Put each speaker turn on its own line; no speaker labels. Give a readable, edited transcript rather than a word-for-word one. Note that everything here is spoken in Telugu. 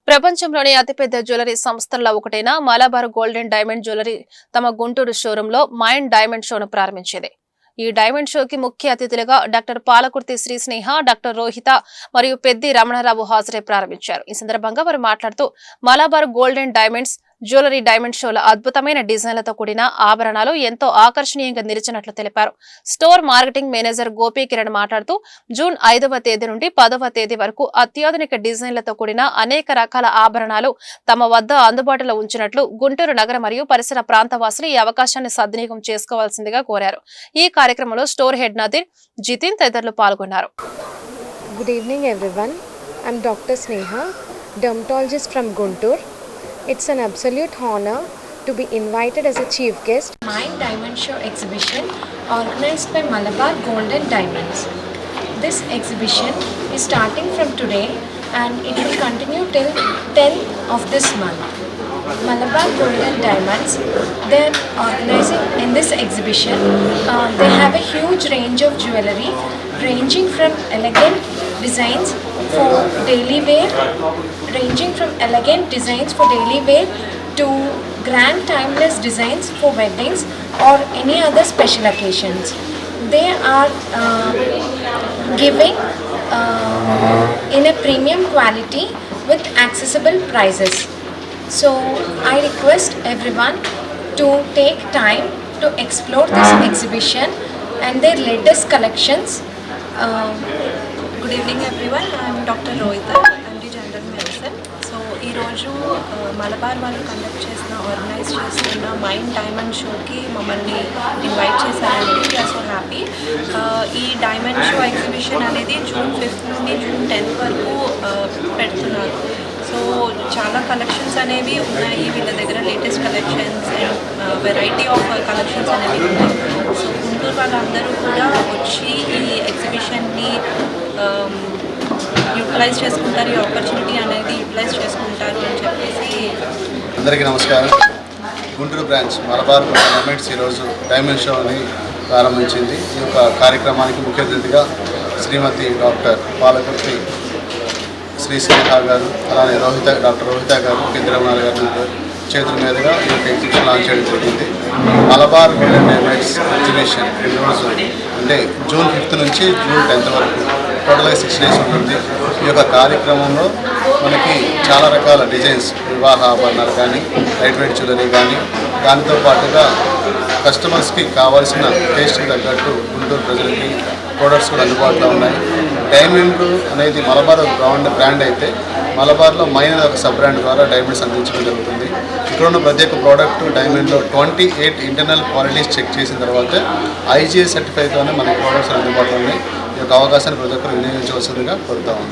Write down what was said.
ప్రపంచంలోని అతిపెద్ద జ్యువెలరీ సంస్థల్లో ఒకటైన Malabar gold and diamond jewellery తమ గుంటూరు షోరూంలో మైండ్ డైమండ్ షోను ప్రారంభించింది. ఈ డైమండ్ షోకి ముఖ్య అతిథులుగా డాక్టర్ పాలకుర్తి శ్రీ స్నేహ, డాక్టర్ రోహిత మరియు పెద్ది రమణారావు హాజరై ప్రారంభించారు. ఈ సందర్భంగా వారు మాట్లాడుతూ Malabar gold and diamonds jewellery diamond షోలో అద్భుతమైన డిజైన్లతో కూడిన ఆభరణాలు ఎంతో ఆకర్షణీయంగా నిలిచినట్లు తెలిపారు. Store marketing manager Gopi Kiran మాట్లాడుతూ జూన్ 5వ తేదీ నుండి 10వ తేదీ వరకు అత్యాధునిక డిజైన్లతో కూడిన అనేక రకాల ఆభరణాలు తమ వద్ద అందుబాటులో ఉంచినట్లు గుంటూరు నగర మరియు పరిసర ప్రాంత వాసులు ఈ అవకాశాన్ని సద్వినియోగం చేసుకోవాల్సిందిగా కోరారు. ఈ కార్యక్రమంలో స్టోర్ హెడ్ నదీర్, జితిన్ తదితరులు పాల్గొన్నారు.
Good evening everyone. I'm Dr. Sneha, dermatologist from Guntur. It's an absolute honor to be invited as a chief guest.
Mind Diamond Show exhibition organized by Malabar Gold and Diamonds. This exhibition is starting from today and it will continue till 10th of this month. Malabar Gold and Diamonds, they are organizing in this exhibition. They have a huge range of jewellery ranging from elegant designs for daily wear, to grand timeless designs for weddings or any other special occasions. They are giving in a premium quality with accessible prices. So I request everyone to take time to explore this exhibition and their latest collections.
Good evening everyone. I am Dr. Rohita, MD General Medicine. So ఈ రోజు మలబార్ వాళ్ళు కండక్ట్ చేసిన ఆర్గనైజ్ చేస్తున్న మైండ్ డైమండ్ షోకి మమ్మల్ని ఇన్వైట్ చేశారండి. We are so happy. ఈ డైమండ్ షో ఎగ్జిబిషన్ అనేది జూన్ 5th నుండి జూన్ 10th వరకు పెడుతున్నారు. సో చాలా కలెక్షన్స్ అనేవి ఉన్నాయి వీళ్ళ దగ్గర, latest collections and variety of collections అనేవి ఉన్నాయి. సో గుంటూరు వాళ్ళందరూ కూడా వచ్చి ఈ ఎగ్జిబిషన్ని యూటిలైజ్ చేసుకుంటారు, ఈ ఆపర్చునిటీ అనేది యూటిలైజ్ చేసుకుంటారు అని చెప్పేసి.
అందరికీ నమస్కారం. గుంటూరు బ్రాంచ్ మలబార్ డైమండ్స్ ఈరోజు డైమండ్ షోని ప్రారంభించింది. ఈ యొక్క కార్యక్రమానికి ముఖ్య అతిథిగా శ్రీమతి డాక్టర్ పాలకుర్తి శ్రీ స్నేహ గారు, అలానే డాక్టర్ రోహిత గారు, పెద్ది రమణారావు గారు చేతుల మీదుగా ఈ యొక్క ఎగ్జిబిషన్ లాంచ్ చేయడం జరిగింది. Malabar gold and diamonds exhibition ఈరోజు అంటే జూన్ 5th నుంచి జూన్ 10th వరకు టోటల్గా 6 days ఉంటుంది. ఈ యొక్క కార్యక్రమంలో మనకి చాలా రకాల డిజైన్స్, వివాహ ఆభరణాలు కానీ, లైట్ వెయిట్ జ్యువెలరీ కానీ, దానితో పాటుగా కస్టమర్స్కి కావాల్సిన టేస్ట్కి తగ్గట్టు గుంటూరు ప్రజలకి ప్రోడక్ట్స్ కూడా అందుబాటులో ఉన్నాయి. డైమండ్ అనేది మలబార్ బ్రాండ్ అయితే మలబార్లో మైనర్ ఒక సబ్ బ్రాండ్ ద్వారా డైమండ్స్ అందించడం జరుగుతుంది. ఇక్కడ ఉన్న ప్రతి ఒక్క ప్రోడక్ట్ డైమండ్లో 28 ఇంటర్నల్ క్వాలిటీస్ చెక్ చేసిన తర్వాత IGI సర్టిఫైతోనే మనకి ప్రోడక్ట్స్ అందుబాటులో ఉన్నాయి. ఈ యొక్క అవకాశాన్ని ప్రతి ఒక్కరు వినియోగించవలసిందిగా కోరుతా ఉన్నాం.